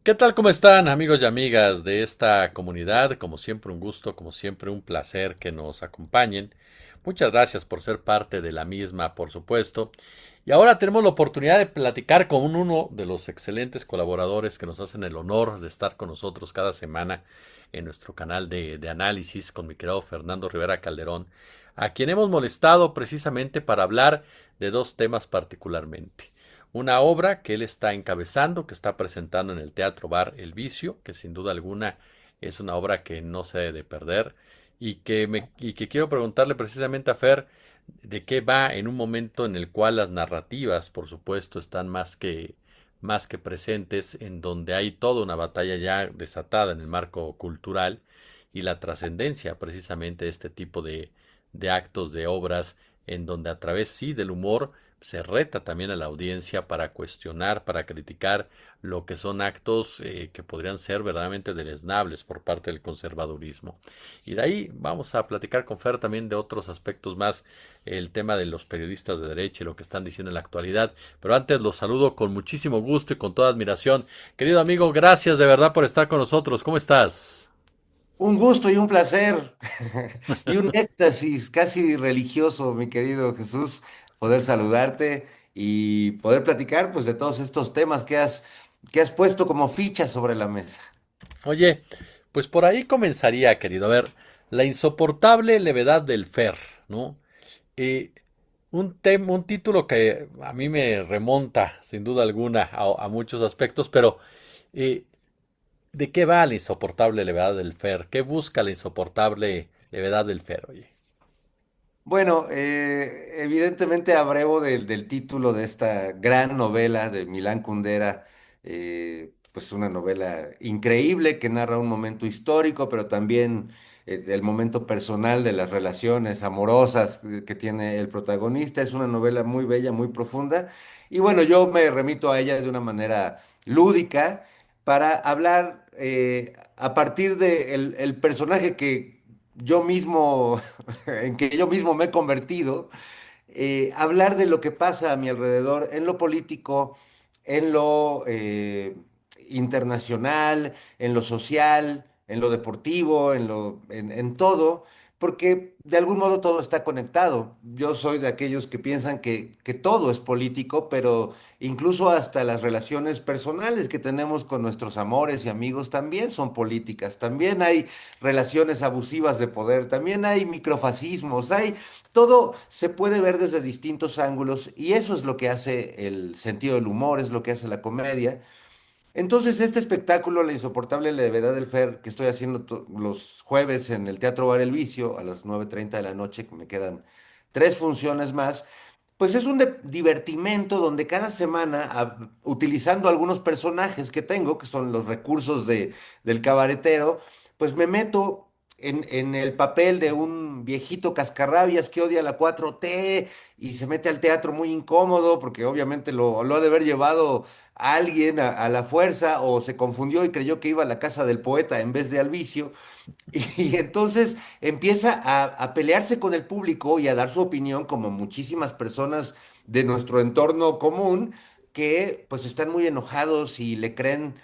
¿Qué tal? ¿Cómo están amigos y amigas de esta comunidad? Como siempre un gusto, como siempre un placer que nos acompañen. Muchas gracias por ser parte de la misma, por supuesto. Y ahora tenemos la oportunidad de platicar con uno de los excelentes colaboradores que nos hacen el honor de estar con nosotros cada semana en nuestro canal de análisis con mi querido Fernando Rivera Calderón, a quien hemos molestado precisamente para hablar de dos temas particularmente. Una obra que él está encabezando, que está presentando en el Teatro Bar El Vicio, que sin duda alguna es una obra que no se debe de perder y que quiero preguntarle precisamente a Fer de qué va en un momento en el cual las narrativas, por supuesto, están más que presentes, en donde hay toda una batalla ya desatada en el marco cultural y la trascendencia precisamente de este tipo de actos, de obras, en donde a través sí del humor se reta también a la audiencia para cuestionar, para criticar lo que son actos que podrían ser verdaderamente deleznables por parte del conservadurismo. Y de ahí vamos a platicar con Fer también de otros aspectos más, el tema de los periodistas de derecha y lo que están diciendo en la actualidad. Pero antes los saludo con muchísimo gusto y con toda admiración. Querido amigo, gracias de verdad por estar con nosotros. ¿Cómo estás? Un gusto y un placer y un éxtasis casi religioso, mi querido Jesús, poder saludarte y poder platicar pues de todos estos temas que has puesto como fichas sobre la mesa. Oye, pues por ahí comenzaría, querido. A ver, la insoportable levedad del Fer, ¿no? Eh, un título que a mí me remonta, sin duda alguna, a muchos aspectos, pero eh, ¿de qué va la insoportable levedad del Fer? ¿Qué busca la insoportable levedad del Fer, oye? Bueno, evidentemente abrevo del título de esta gran novela de Milán Kundera, pues una novela increíble que narra un momento histórico, pero también el momento personal de las relaciones amorosas que tiene el protagonista. Es una novela muy bella, muy profunda. Y bueno, yo me remito a ella de una manera lúdica para hablar a partir de el personaje que yo mismo en que yo mismo me he convertido, hablar de lo que pasa a mi alrededor en lo político, en lo internacional, en lo social, en lo deportivo, en todo, porque de algún modo todo está conectado. Yo soy de aquellos que piensan que todo es político, pero incluso hasta las relaciones personales que tenemos con nuestros amores y amigos también son políticas. También hay relaciones abusivas de poder, también hay microfascismos, todo se puede ver desde distintos ángulos y eso es lo que hace el sentido del humor, es lo que hace la comedia. Entonces, este espectáculo, La insoportable levedad del Fer, que estoy haciendo los jueves en el Teatro Bar El Vicio a las 9:30 de la noche, que me quedan tres funciones más, pues es un divertimento donde cada semana, utilizando algunos personajes que tengo, que son los recursos del cabaretero, pues me meto en el papel de un viejito cascarrabias que odia la 4T y se mete al teatro muy incómodo porque obviamente lo ha de haber llevado alguien a la fuerza o se confundió y creyó que iba a la casa del poeta en vez de al vicio. Y entonces empieza a pelearse con el público y a dar su opinión, como muchísimas personas de nuestro entorno común, que pues están muy enojados y le creen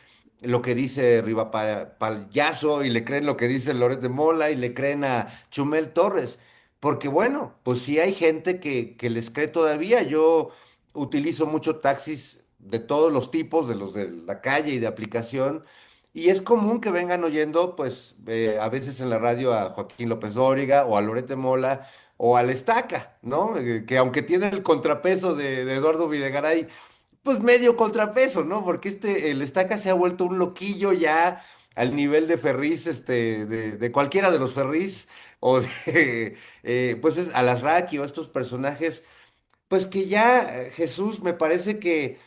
lo que dice Riva Payaso y le creen lo que dice Loret de Mola y le creen a Chumel Torres. Porque bueno, pues sí hay gente que les cree todavía. Yo utilizo mucho taxis de todos los tipos, de los de la calle y de aplicación. Y es común que vengan oyendo, pues, a veces en la radio a Joaquín López Dóriga o a Lorete Mola o al Estaca, ¿no? Que aunque tiene el contrapeso de Eduardo Videgaray, pues medio contrapeso, ¿no? Porque el Estaca se ha vuelto un loquillo ya al nivel de Ferriz, de cualquiera de los Ferriz, o de, pues, a las Raki o estos personajes, pues que ya Jesús me parece que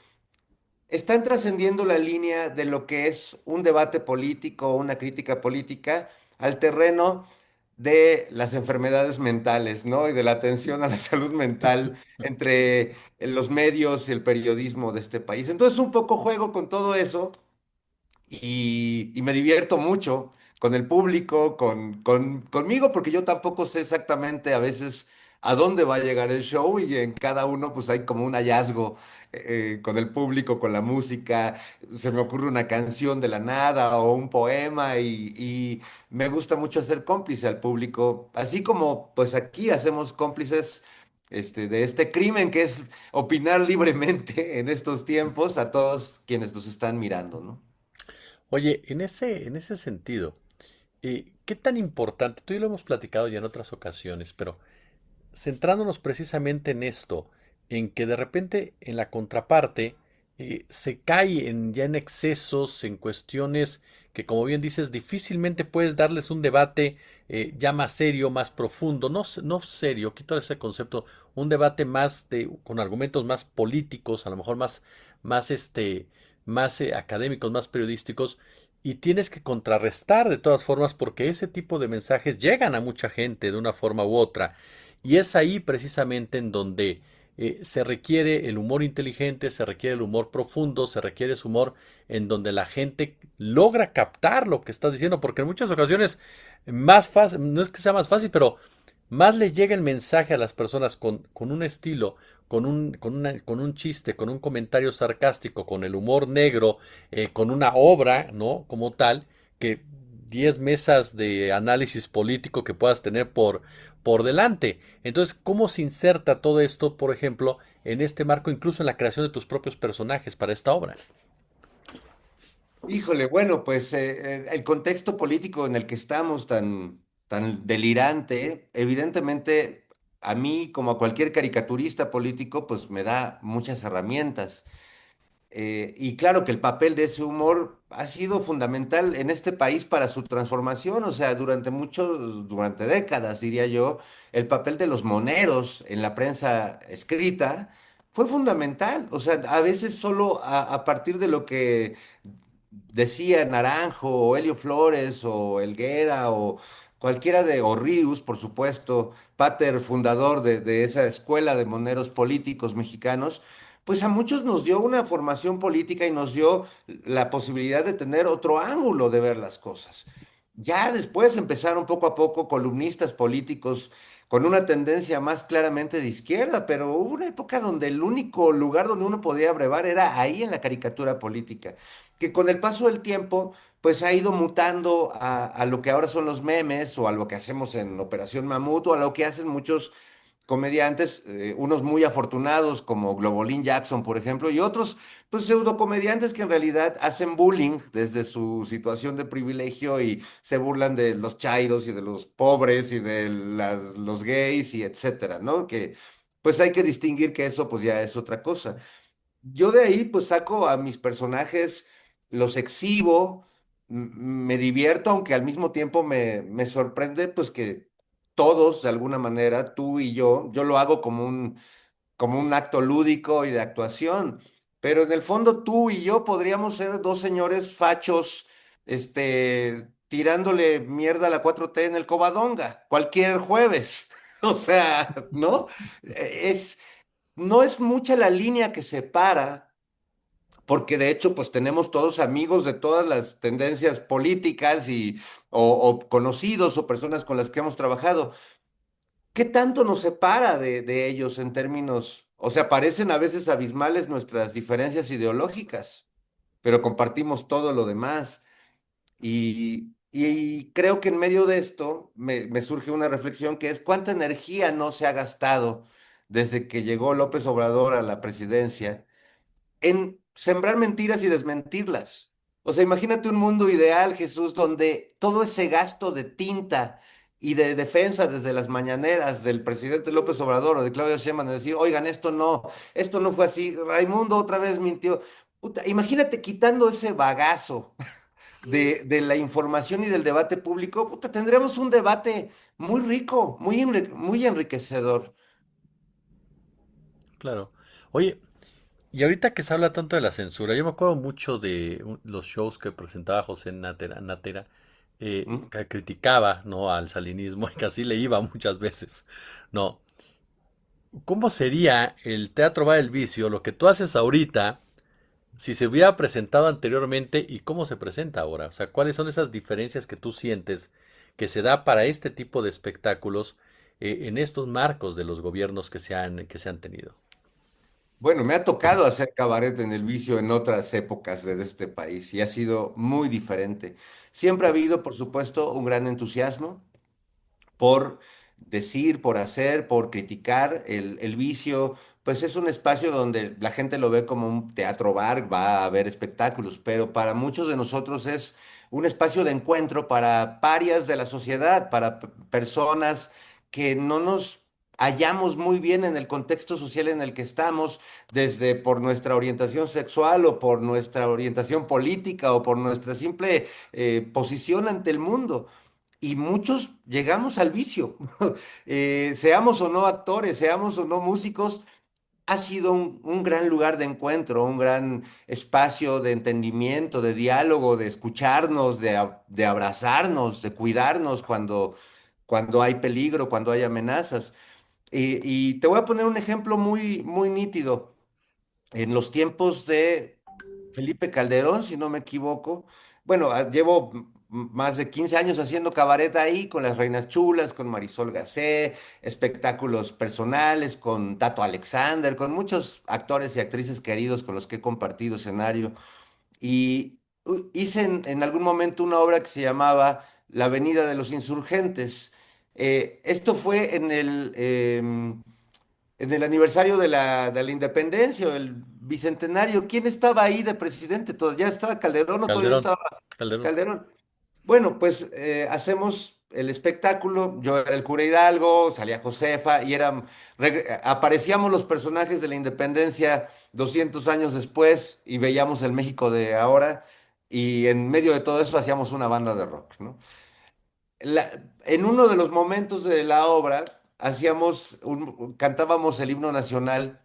están trascendiendo la línea de lo que es un debate político o una crítica política al terreno de las enfermedades mentales, ¿no? Y de la atención a la salud mental entre los medios y el periodismo de este país. Entonces, un poco juego con todo eso y me divierto mucho con el público, conmigo, porque yo tampoco sé exactamente a veces a dónde va a llegar el show y en cada uno pues hay como un hallazgo con el público, con la música, se me ocurre una canción de la nada o un poema y me gusta mucho hacer cómplice al público, así como pues aquí hacemos cómplices de este crimen que es opinar libremente en estos tiempos a todos quienes nos están mirando, ¿no? Oye, en ese sentido, ¿qué tan importante? Tú y lo hemos platicado ya en otras ocasiones, pero centrándonos precisamente en esto, en que de repente en la contraparte se cae ya en excesos, en cuestiones que, como bien dices, difícilmente puedes darles un debate ya más serio, más profundo, no, no serio, quito ese concepto, un debate más con argumentos más políticos, a lo mejor más académicos, más periodísticos, y tienes que contrarrestar de todas formas porque ese tipo de mensajes llegan a mucha gente de una forma u otra. Y es ahí precisamente en donde se requiere el humor inteligente, se requiere el humor profundo, se requiere ese humor en donde la gente logra captar lo que estás diciendo, porque en muchas ocasiones más fácil, no es que sea más fácil, pero más le llega el mensaje a las personas con un estilo, con un chiste, con un comentario sarcástico, con el humor negro, con una obra, ¿no? Como tal, que 10 mesas de análisis político que puedas tener por delante. Entonces, ¿cómo se inserta todo esto, por ejemplo, en este marco, incluso en la creación de tus propios personajes para esta obra? Híjole, bueno, pues el contexto político en el que estamos tan delirante, evidentemente a mí, como a cualquier caricaturista político, pues me da muchas herramientas. Y claro que el papel de ese humor ha sido fundamental en este país para su transformación, o sea, durante décadas, diría yo, el papel de los moneros en la prensa escrita fue fundamental, o sea, a veces solo a partir de lo que decía Naranjo o Helio Flores o Helguera o o Ríos, por supuesto, Pater, fundador de esa escuela de moneros políticos mexicanos, pues a muchos nos dio una formación política y nos dio la posibilidad de tener otro ángulo de ver las cosas. Ya después empezaron poco a poco columnistas políticos con una tendencia más claramente de izquierda, pero hubo una época donde el único lugar donde uno podía brevar era ahí en la caricatura política, que con el paso del tiempo pues ha ido mutando a lo que ahora son los memes o a lo que hacemos en Operación Mamut o a lo que hacen muchos comediantes, unos muy afortunados como Globolín Jackson, por ejemplo, y otros, pues pseudocomediantes que en realidad hacen bullying desde su situación de privilegio y se burlan de los chairos y de los pobres y de los gays y etcétera, ¿no? Que pues hay que distinguir que eso pues ya es otra cosa. Yo de ahí pues saco a mis personajes, los exhibo, me divierto, aunque al mismo tiempo me sorprende pues que todos de alguna manera, tú y yo lo hago como un acto lúdico y de actuación, pero en el fondo tú y yo podríamos ser dos señores fachos, tirándole mierda a la 4T en el Covadonga, cualquier jueves. O sea, ¿no? Es, no es mucha la línea que separa, porque de hecho, pues tenemos todos amigos de todas las tendencias políticas o conocidos o personas con las que hemos trabajado. ¿Qué tanto nos separa de ellos en términos, o sea, parecen a veces abismales nuestras diferencias ideológicas, pero compartimos todo lo demás? Y creo que en medio de esto me surge una reflexión que es cuánta energía no se ha gastado desde que llegó López Obrador a la presidencia en sembrar mentiras y desmentirlas. O sea, imagínate un mundo ideal, Jesús, donde todo ese gasto de tinta y de defensa desde las mañaneras del presidente López Obrador o de Claudia Sheinbaum, de decir, oigan, esto no fue así, Raimundo otra vez mintió. Puta, imagínate quitando ese bagazo de la información y del debate público, puta, tendremos un debate muy rico, muy enriquecedor. Claro. Oye, y ahorita que se habla tanto de la censura, yo me acuerdo mucho de los shows que presentaba José Natera, ¿Mm? que criticaba, ¿no? Al salinismo y que así le iba muchas veces, ¿no? ¿Cómo sería el Teatro Va del Vicio, lo que tú haces ahorita, si se hubiera presentado anteriormente y cómo se presenta ahora? O sea, ¿cuáles son esas diferencias que tú sientes que se da para este tipo de espectáculos? en estos marcos de los gobiernos que se han tenido. Bueno, me ha tocado hacer cabaret en el vicio en otras épocas de este país y ha sido muy diferente. Siempre ha habido, por supuesto, un gran entusiasmo por decir, por hacer, por criticar el vicio, pues es un espacio donde la gente lo ve como un teatro bar, va a haber espectáculos, pero para muchos de nosotros es un espacio de encuentro para parias de la sociedad, para personas que no nos hallamos muy bien en el contexto social en el que estamos, desde por nuestra orientación sexual o por nuestra orientación política o por nuestra simple posición ante el mundo. Y muchos llegamos al vicio. Seamos o no actores, seamos o no músicos, ha sido un gran lugar de encuentro, un gran espacio de entendimiento, de diálogo, de escucharnos, de abrazarnos, de cuidarnos cuando hay peligro, cuando hay amenazas. Y te voy a poner un ejemplo muy, muy nítido. En los tiempos de Felipe Calderón, si no me equivoco. Bueno, llevo más de 15 años haciendo cabaret ahí con las Reinas Chulas, con Marisol Gacé, espectáculos personales, con Tato Alexander, con muchos actores y actrices queridos con los que he compartido escenario. Y hice en algún momento una obra que se llamaba La Avenida de los Insurgentes. Esto fue en el aniversario de la independencia, o el bicentenario. ¿Quién estaba ahí de presidente? ¿Ya estaba Calderón o todavía Calderón, estaba Calderón. Calderón? Bueno, pues hacemos el espectáculo. Yo era el cura Hidalgo, salía Josefa y aparecíamos los personajes de la independencia 200 años después y veíamos el México de ahora. Y en medio de todo eso hacíamos una banda de rock, ¿no? En uno de los momentos de la obra cantábamos el himno nacional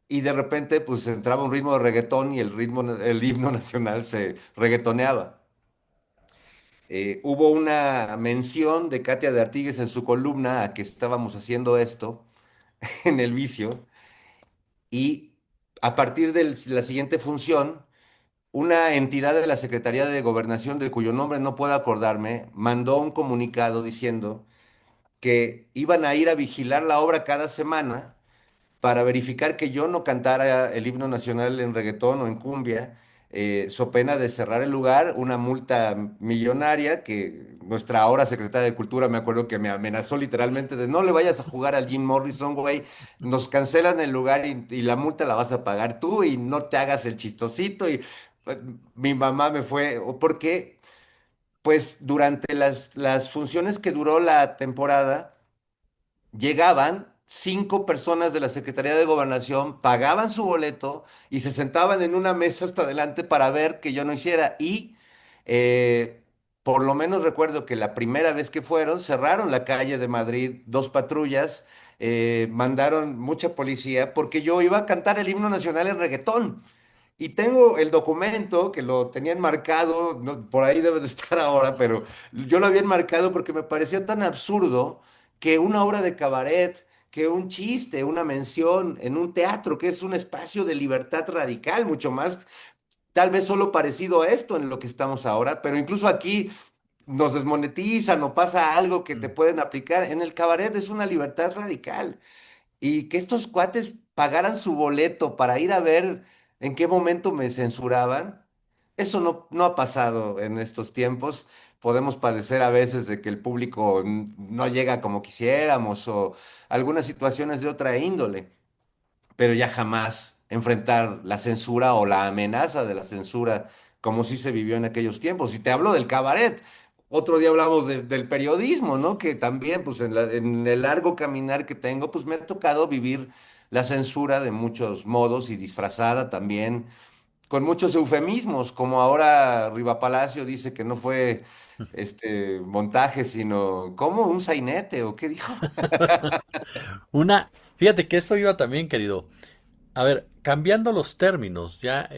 y de repente pues entraba un ritmo de reggaetón y el himno nacional se reggaetoneaba. Hubo una mención de Katia de Artigues en su columna a que estábamos haciendo esto en el vicio y a partir de la siguiente función, una entidad de la Secretaría de Gobernación, de cuyo nombre no puedo acordarme, mandó un comunicado diciendo que iban a ir a vigilar la obra cada semana para verificar que yo no cantara el himno nacional en reggaetón o en cumbia, so pena de cerrar el lugar, una multa millonaria que nuestra ahora secretaria de Cultura me acuerdo que me amenazó literalmente de no le vayas a jugar al Jim Morrison, güey, nos cancelan el lugar y la multa la vas a pagar tú y no te hagas el chistosito y pues, mi mamá me fue, porque pues durante las funciones que duró la temporada, llegaban 5 personas de la Secretaría de Gobernación, pagaban su boleto y se sentaban en una mesa hasta adelante para ver que yo no hiciera. Y por lo menos recuerdo que la primera vez que fueron, cerraron la calle de Madrid, 2 patrullas, mandaron mucha policía porque yo iba a cantar el himno nacional en reggaetón. Y tengo el documento que lo tenía enmarcado, por ahí debe de estar ahora, pero yo lo había enmarcado porque me parecía tan absurdo que una obra de cabaret, que un chiste, una mención en un teatro, que es un espacio de libertad radical, mucho más, tal vez solo parecido a esto en lo que estamos ahora, pero incluso aquí nos desmonetizan o pasa algo que te Mm. pueden aplicar. En el cabaret es una libertad radical. Y que estos cuates pagaran su boleto para ir a ver en qué momento me censuraban, eso no ha pasado en estos tiempos. Podemos padecer a veces de que el público no llega como quisiéramos o algunas situaciones de otra índole, pero ya jamás enfrentar la censura o la amenaza de la censura como sí se vivió en aquellos tiempos. Y te hablo del cabaret. Otro día hablamos del periodismo, ¿no? Que también, pues en el largo caminar que tengo, pues me ha tocado vivir la censura de muchos modos y disfrazada también, con muchos eufemismos, como ahora Riva Palacio dice que no fue montaje, sino como un sainete, ¿o qué dijo? Fíjate que eso iba también, querido. A ver, cambiando los términos, ya,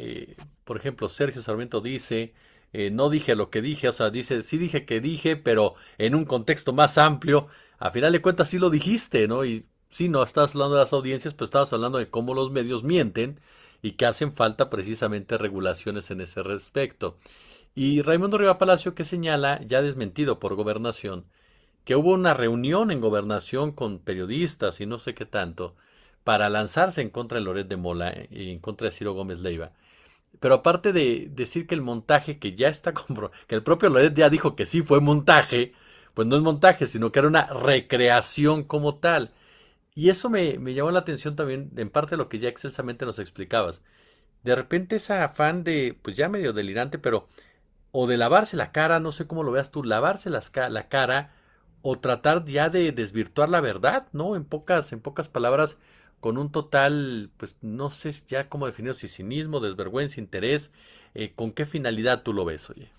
por ejemplo, Sergio Sarmiento dice, no dije lo que dije, o sea, dice, sí dije que dije, pero en un contexto más amplio, a final de cuentas sí lo dijiste, ¿no? Y sí, no estás hablando de las audiencias, pero estabas hablando de cómo los medios mienten y que hacen falta precisamente regulaciones en ese respecto. Y Raimundo Riva Palacio que señala, ya desmentido por Gobernación, que hubo una reunión en Gobernación con periodistas y no sé qué tanto para lanzarse en contra de Loret de Mola y en contra de Ciro Gómez Leiva. Pero aparte de decir que el montaje que ya está que el propio Loret ya dijo que sí fue montaje, pues no es montaje, sino que era una recreación como tal. Y eso me llamó la atención también, en parte de lo que ya excelsamente nos explicabas. De repente ese afán de, pues ya medio delirante, pero o de lavarse la cara, no sé cómo lo veas tú, lavarse la cara o tratar ya de desvirtuar la verdad, ¿no? En pocas palabras, con un total, pues no sé ya cómo definirlo, si cinismo, desvergüenza, interés, ¿con qué finalidad tú lo ves, oye?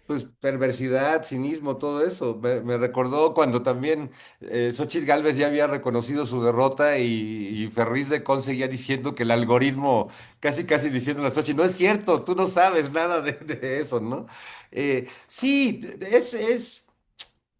Pues perversidad, cinismo, todo eso. Me recordó cuando también Xóchitl Gálvez ya había reconocido su derrota y Ferriz de Con seguía diciendo que el algoritmo, casi casi diciendo a Xóchitl, no es cierto, tú no sabes nada de eso, ¿no? Sí,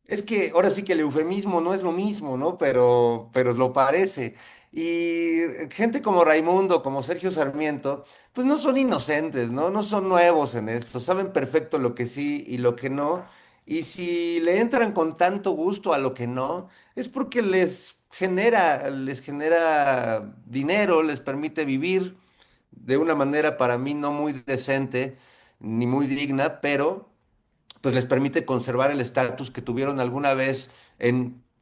es que ahora sí que el eufemismo no es lo mismo, ¿no? Pero lo parece. Y gente como Raimundo, como Sergio Sarmiento, pues no son inocentes, ¿no? No son nuevos en esto, saben perfecto lo que sí y lo que no. Y si le entran con tanto gusto a lo que no, es porque les genera dinero, les permite vivir de una manera para mí no muy decente ni muy digna, pero pues les permite conservar el estatus que tuvieron alguna vez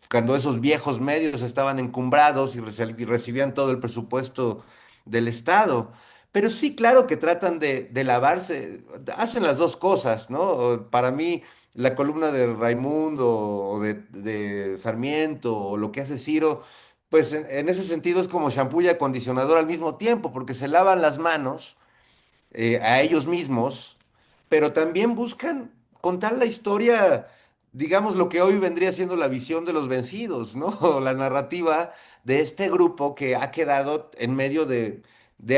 cuando esos viejos medios estaban encumbrados y recibían todo el presupuesto del Estado. Pero sí, claro que tratan de lavarse, hacen las dos cosas, ¿no? Para mí, la columna de Raimundo o de Sarmiento o lo que hace Ciro, pues en ese sentido es como shampoo y acondicionador al mismo tiempo, porque se lavan las manos a ellos mismos, pero también buscan contar la historia, digamos, lo que hoy vendría siendo la visión de los vencidos, ¿no? O la narrativa de este grupo que ha quedado en medio de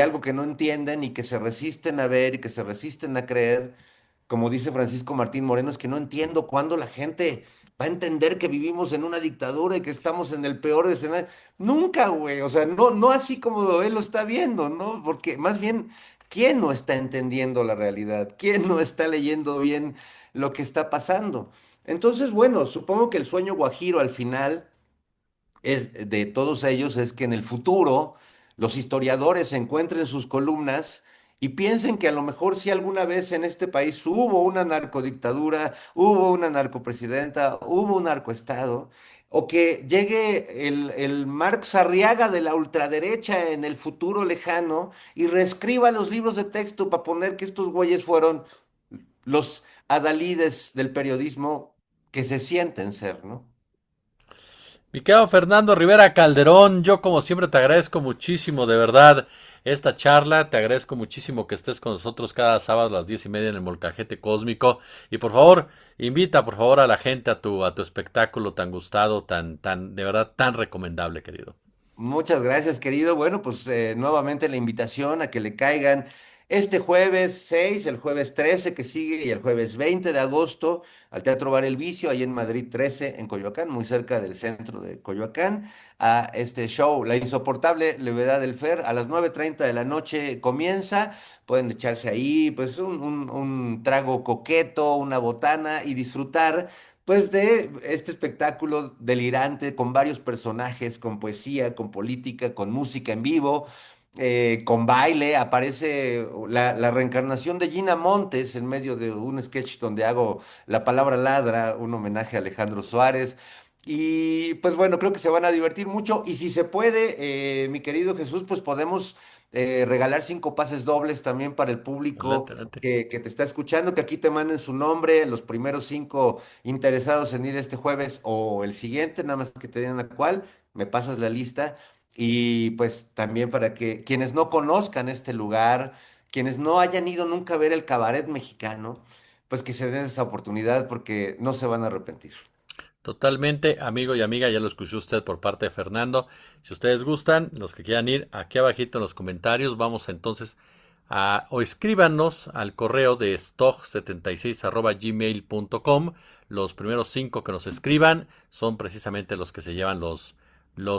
algo que no entienden y que se resisten a ver y que se resisten a creer, como dice Francisco Martín Moreno, es que no entiendo cuándo la gente va a entender que vivimos en una dictadura y que estamos en el peor escenario. Nunca, güey, o sea, no así como él lo está viendo, ¿no? Porque más bien, ¿quién no está entendiendo la realidad? ¿Quién no está leyendo bien lo que está pasando? Entonces, bueno, supongo que el sueño guajiro al final de todos ellos es que en el futuro los historiadores encuentren sus columnas y piensen que a lo mejor si alguna vez en este país hubo una narcodictadura, hubo una narcopresidenta, hubo un narcoestado, o que llegue el Marx Arriaga de la ultraderecha en el futuro lejano y reescriba los libros de texto para poner que estos güeyes fueron los adalides del periodismo que se sienten ser, ¿no? Mi querido Fernando Rivera Calderón, yo como siempre te agradezco muchísimo, de verdad, esta charla. Te agradezco muchísimo que estés con nosotros cada sábado a las 10:30 en el Molcajete Cósmico. Y por favor, invita por favor a la gente a tu espectáculo tan gustado, de verdad, tan recomendable, querido. Muchas gracias, querido. Bueno, pues nuevamente la invitación a que le caigan este jueves 6, el jueves 13 que sigue y el jueves 20 de agosto al Teatro Bar El Vicio, ahí en Madrid 13, en Coyoacán, muy cerca del centro de Coyoacán, a este show, La insoportable levedad del Fer, a las 9:30 de la noche comienza. Pueden echarse ahí, pues un trago coqueto, una botana y disfrutar pues de este espectáculo delirante con varios personajes, con poesía, con política, con música en vivo, con baile. Aparece la reencarnación de Gina Montes en medio de un sketch donde hago la palabra ladra, un homenaje a Alejandro Suárez. Y pues bueno, creo que se van a divertir mucho. Y si se puede, mi querido Jesús, pues podemos regalar 5 pases dobles también para el público Adelante, adelante. que te está escuchando, que aquí te manden su nombre, los primeros 5 interesados en ir este jueves o el siguiente, nada más que te digan la cual, me pasas la lista. Y pues también para que quienes no conozcan este lugar, quienes no hayan ido nunca a ver el cabaret mexicano, pues que se den esa oportunidad porque no se van a arrepentir. Totalmente, amigo y amiga, ya lo escuchó usted por parte de Fernando. Si ustedes gustan, los que quieran ir, aquí abajito en los comentarios, vamos entonces o escríbanos al correo de stog76@gmail.com. Los primeros 5 que nos escriban son precisamente los que se llevan los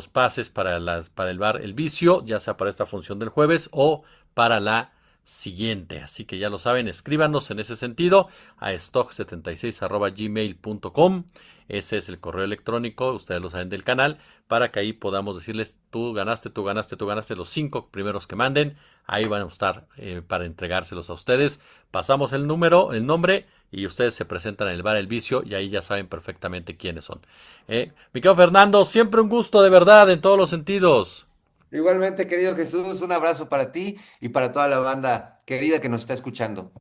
pases para el bar El Vicio, ya sea para esta función del jueves o para la siguiente. Así que ya lo saben, escríbanos en ese sentido a stock76@gmail.com. Ese es el correo electrónico, ustedes lo saben del canal, para que ahí podamos decirles, tú ganaste, tú ganaste, tú ganaste los 5 primeros que manden. Ahí van a estar para entregárselos a ustedes. Pasamos el número, el nombre y ustedes se presentan en el bar El Vicio y ahí ya saben perfectamente quiénes son. Mi querido Fernando, siempre un gusto de verdad en todos los sentidos. Igualmente, querido Jesús, un abrazo para ti y para toda la banda querida que nos está escuchando.